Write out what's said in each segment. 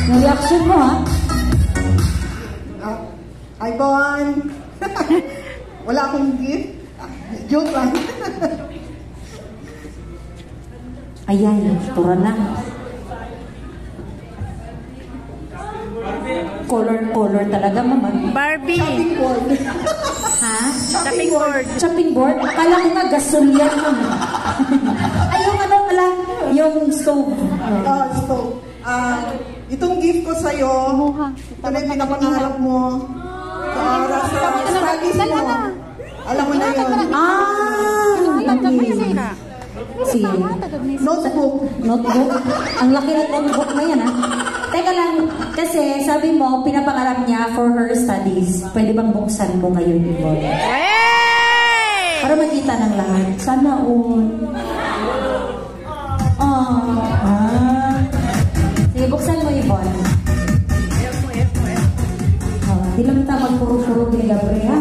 Yung reaction mo, ha? Ay, Bon! Wala akong gift. Joke lang. Ayan, tura na. Color talaga, mama. Barbie. Chopping board. Ha? Chopping board. Chopping board? Akala ko nga gasolyan mo. Ay, yung ano pala, yung stove. Stove. Itong gift ko sa'yo, ito na yung pinapangarap mo. Para sa studies mo. Alam mo na yun. Sige. Notebook. Notebook? Ang laki ng notebook na yan, ha? Teka lang, kasi sabi mo, pinapangarap niya for her studies. Pwede bang buksan mo ngayon, Yvonne? Hey! Para makita ng lahat. Sana all. Sige, buksan mo, Yvonne. Di lang kita magpuro-puro ginigabre, ha?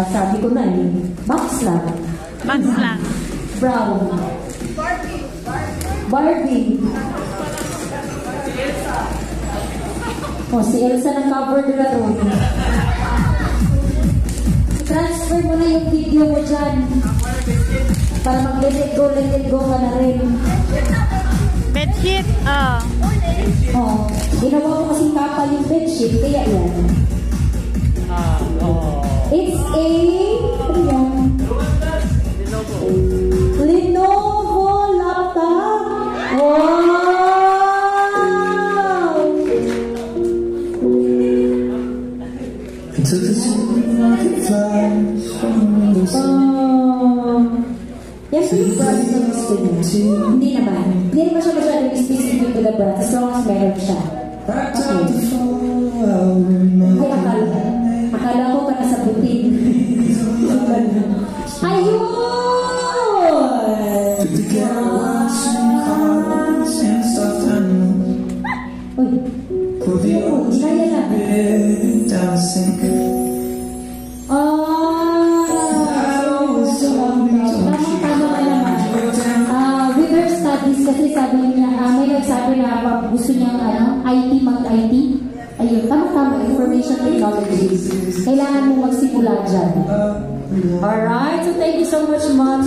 Sabi ko na eh. Box lang. Box lang. Brown. Barbie. Si Elsa ng cover nila doon. Transfer mo na yung video mo dyan. Para mag-let it go ka na rin. Bedsheet. Ginawa ko kasing kapal yung bedsheet. Kaya yan. It's a ano yan? Lenovo laptop. Wow! Yes, yung brand na gusto niya. Hindi naman. Hindi naman siya masyadong specific to the brand as long as meron siya. Okay. Ay, akala ko ka nasa butin. Ayun! Uy. Kaya lang. With her studies, kasi sabi niya, may nagsabi na gusto niya IT, mag-IT. Ayun, tama-tama, information technology. Kailangan mo magsimula dyan. Alright, so thank you so much, Mom.